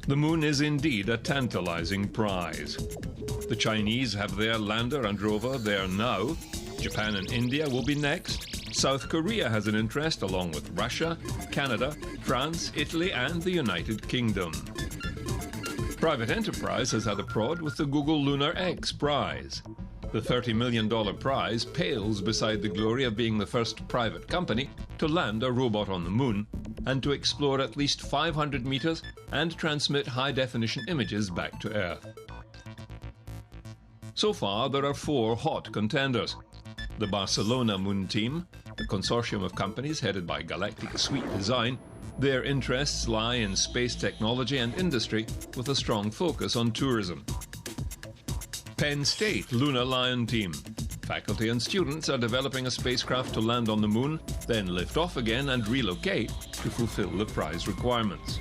The moon is indeed a tantalizing prize. The Chinese have their lander and rover there now. Japan and India will be next. South Korea has an interest along with Russia, Canada, France, Italy and the United Kingdom. Private enterprise has had a prod with the Google Lunar X prize. The $30 million prize pales beside the glory of being the first private company to land a robot on the moon and to explore at least 500 meters and transmit high-definition images back to Earth. So far, there are 4 hot contenders. The Barcelona Moon Team, a consortium of companies headed by Galactic Suite Design. Their interests lie in space technology and industry with a strong focus on tourism. Penn State Lunar Lion Team. Faculty and students are developing a spacecraft to land on the moon, then lift off again and relocate to fulfill the prize requirements.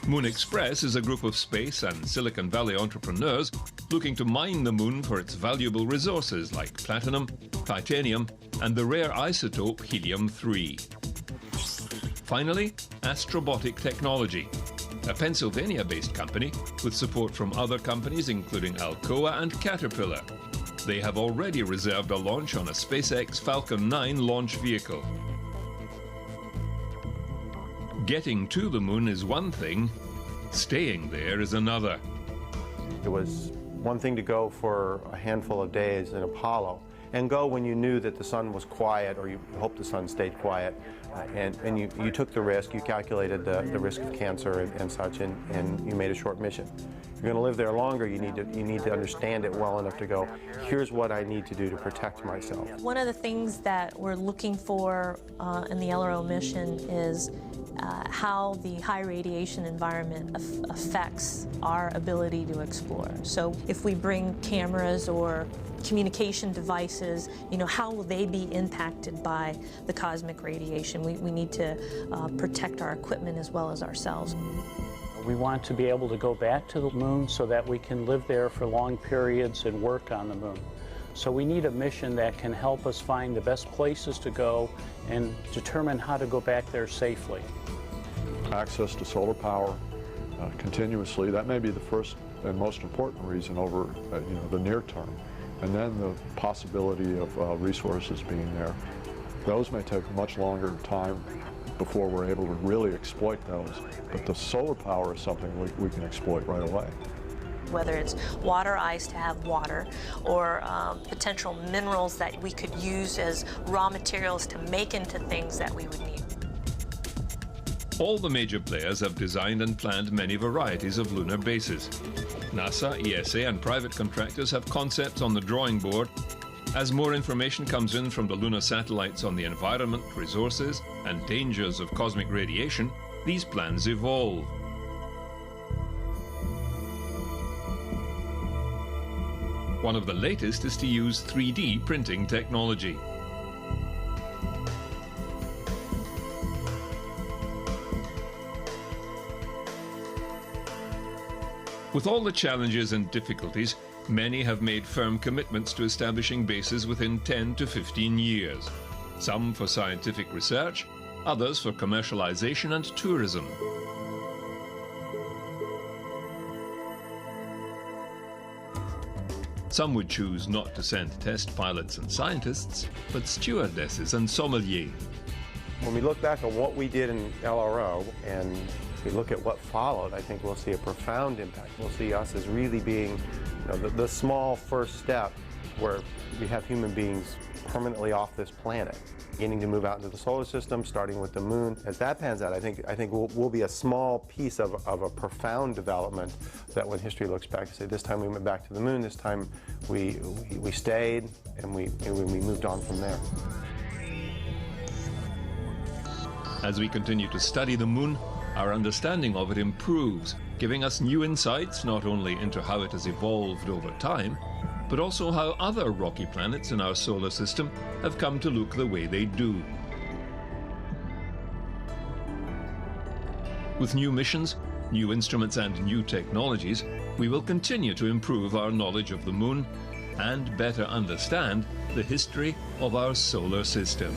Moon Express is a group of space and Silicon Valley entrepreneurs looking to mine the moon for its valuable resources like platinum, titanium, and the rare isotope helium-3. Finally, Astrobotic Technology, a Pennsylvania-based company with support from other companies including Alcoa and Caterpillar. They have already reserved a launch on a SpaceX Falcon 9 launch vehicle. Getting to the moon is one thing, staying there is another. It was one thing to go for a handful of days in Apollo and go when you knew that the sun was quiet, or you hoped the sun stayed quiet, and you took the risk, you calculated the risk of cancer and such, and you made a short mission. If you're going to live there longer, you need to understand it well enough to go, here's what I need to do to protect myself. One of the things that we're looking for in the LRO mission is how the high radiation environment affects our ability to explore. So if we bring cameras or communication devices, how will they be impacted by the cosmic radiation? We need to protect our equipment as well as ourselves. We want to be able to go back to the moon so that we can live there for long periods and work on the moon. So we need a mission that can help us find the best places to go and determine how to go back there safely. Access to solar power continuously, that may be the first and most important reason over the near term. And then the possibility of resources being there. Those may take a much longer time before we're able to really exploit those. But the solar power is something we can exploit right away. Whether it's water ice to have water, or potential minerals that we could use as raw materials to make into things that we would need. All the major players have designed and planned many varieties of lunar bases. NASA, ESA and private contractors have concepts on the drawing board. As more information comes in from the lunar satellites on the environment, resources and dangers of cosmic radiation, these plans evolve. One of the latest is to use 3D printing technology. With all the challenges and difficulties, many have made firm commitments to establishing bases within 10 to 15 years. Some for scientific research, others for commercialization and tourism. Some would choose not to send test pilots and scientists, but stewardesses and sommeliers. When we look back on what we did in LRO and we look at what followed, I think we'll see a profound impact. We'll see us as really being the small first step where we have human beings permanently off this planet, beginning to move out into the solar system, starting with the moon. As that pans out, I think we'll be a small piece of a profound development that when history looks back to say, this time we went back to the moon, this time we stayed, and we moved on from there. As we continue to study the moon, our understanding of it improves, giving us new insights not only into how it has evolved over time, but also how other rocky planets in our solar system have come to look the way they do. With new missions, new instruments and new technologies, we will continue to improve our knowledge of the moon and better understand the history of our solar system.